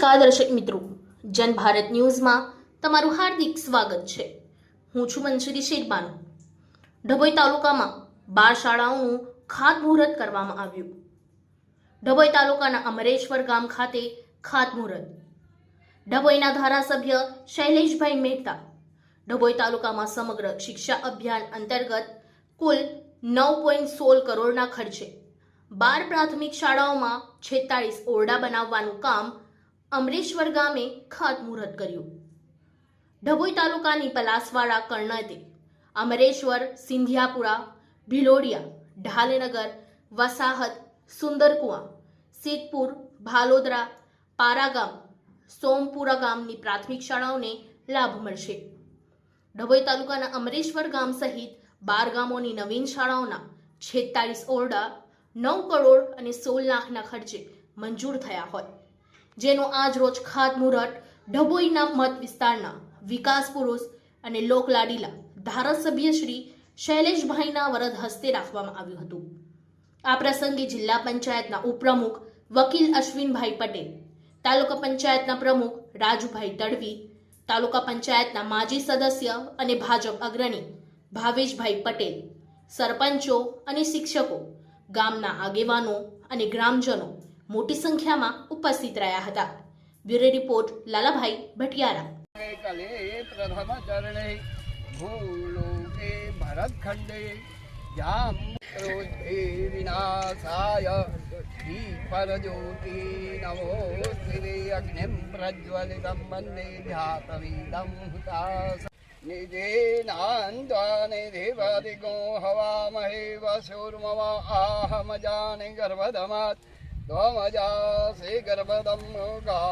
નમસ્કાર દર્શક મિત્રો, જન ભારત ન્યૂઝમાં તમારું હાર્દિક સ્વાગત છે। હું છું મંસૂરી શેરબાનુ। ડભોઈ તાલુકામાં 12 શાળાઓનું ખાતમુહૂર્ત કરવામાં આવ્યું। ડભોઈ તાલુકાના અમરેશ્વર ગામ ખાતે ખાતમુહૂર્ત। ડભોઈના ધારાસભ્ય શૈલેષભાઈ મહેતા ડભોઈ તાલુકામાં સમગ્ર શિક્ષા અભિયાન અંતર્ગત કુલ 9.16 કરોડના ખર્ચે 12 પ્રાથમિક શાળાઓમાં 46 ઓરડા બનાવવાનું કામ અમરેશ્વર ગામે ખાતમુહૂર્ત કર્યું। ડભોઈ તાલુકાની પલાસવાડા, કર્ણતે, અમરેશ્વર, સિંધિયાપુરા, ભિલોડિયા, ઢાલનગર, વસાહત, સુંદરકુવા, સિદ્ધપુર, ભાલોદરા, પારાગામ, સોમપુરા ગામની પ્રાથમિક શાળાઓને લાભ મળશે। ડભોઈ તાલુકાના અમરેશ્વર ગામ સહિત 12 ગામોની નવીન શાળાઓના 46 ઓરડા 9 કરોડ અને 16 લાખના ખર્ચે મંજૂર થયા હોય, જેનું આજ રોજ ખાતમુહૂર્ત ડભોઈના મત વિસ્તારના વિકાસ પુરુષ અને લોકલાડીલા ધારાસભ્ય શ્રી શૈલેષભાઈના વરદ હસ્તે રાખવામાં આવ્યું હતું। આ પ્રસંગે જિલ્લા પંચાયતના ઉપપ્રમુખ વકીલ અશ્વિનભાઈ પટેલ, તાલુકા પંચાયતના પ્રમુખ રાજુભાઈ તડવી, તાલુકા પંચાયતના માજી સદસ્ય અને ભાજપ અગ્રણી ભાવેશભાઈ પટેલ, સરપંચો અને શિક્ષકો, ગામના આગેવાનો અને ગ્રામજનો મોટી સંખ્યામાં ઉપસ્થિત રહ્યા હતા। Bureau report Lalabhai Bhatiyara. प्रथम चरणे भूलोके भरतखंडे जाम क्रोधे विनाशाय दीपरज्योति नमोऽस्ते अग्निं प्रज्वलितं वन्दे ध्यातवेदं हुतास निजेनान्त्वानि देवादिगो हवामहे वसूर्मम आहमजानि गर्भदमात् त्वमजासि गर्भदं गा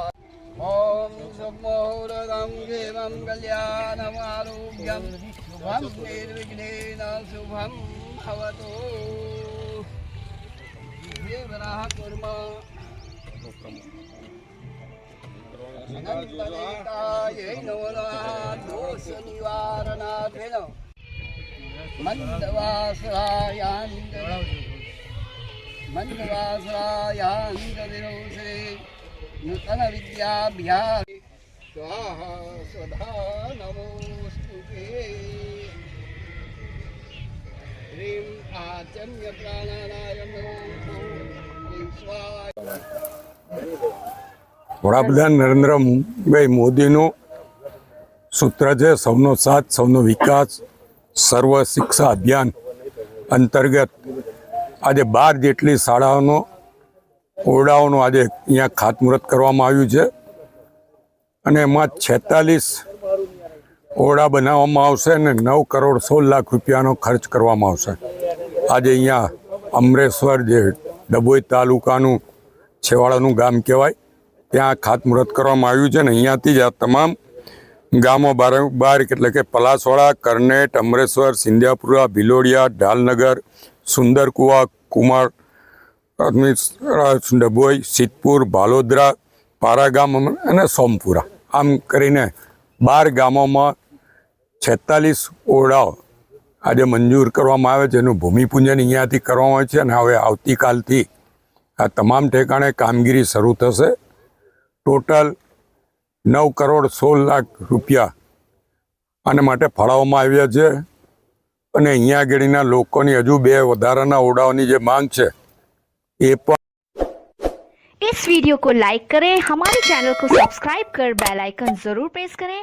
ओम शुभमुहूर्तं देवं कल्याणमारोग्यं शुभं निर्विघ्नेन शुभं भवतु। देवराः कुर्मः अनन्तदेवतायै नमो नमः। दोषनिवारणार्थेन मन्दवासरायान्तदिनोषे नूतन विद्याभ्यास स्वाहा स्वधा नमोस्तुते। ह्रीं आचम्य प्राणायामो વડાપ્રધાન નરેન્દ્રભાઈ મોદીનું સૂત્ર છે સૌનો સાથ સૌનો વિકાસ, સર્વ શિક્ષા અભિયાન અંતર્ગત આજે 12 જેટલી શાળાઓનો ઓરડાઓનું આજે અહીંયા ખાતમુહૂર્ત કરવામાં આવ્યું છે અને એમાં 46 ઓરડા બનાવવામાં આવશે અને 9 કરોડ 16 લાખ રૂપિયાનો ખર્ચ કરવામાં આવશે। આજે અહીંયા અમરેશ્વર, જે ડભોઈ તાલુકાનું છેવાડાનું ગામ કહેવાય, ત્યાં ખાતમુહૂર્ત કરવામાં આવ્યું છે અને અહીંયાથી જ આ તમામ ગામો 12 એટલે કે પલાસવાડા, કર્ણેટ, અમરેશ્વર, સિંધિયાપુરા, ભિલોડિયા, ઢાલનગર, સુંદરકુવા, કુમાર, ડભોઈ, સિદ્ધપુર, ભાલોદરા, પારાગામ અને સોમપુરા, આમ કરીને 12 ગામોમાં 46 ઓરડાઓ આજે મંજૂર કરવામાં આવે છે। એનું ભૂમિપૂજન અહીંયાથી કરવામાં આવે છે અને હવે આવતીકાલથી આ તમામ ઠેકાણે કામગીરી શરૂ થશે। ટોટલ 9 કરોડ 16 લાખ રૂપિયા આને માટે ફાળવવામાં આવ્યા છે અને અહીંયા આગળના લોકોની હજુ 2 વધારાના ઓરડાઓની જે માંગ છે એ પણ। इस वीडियो को लाइक करें, हमारे चैनल को सब्सक्राइब कर बेल आइकन जरूर प्रेस करें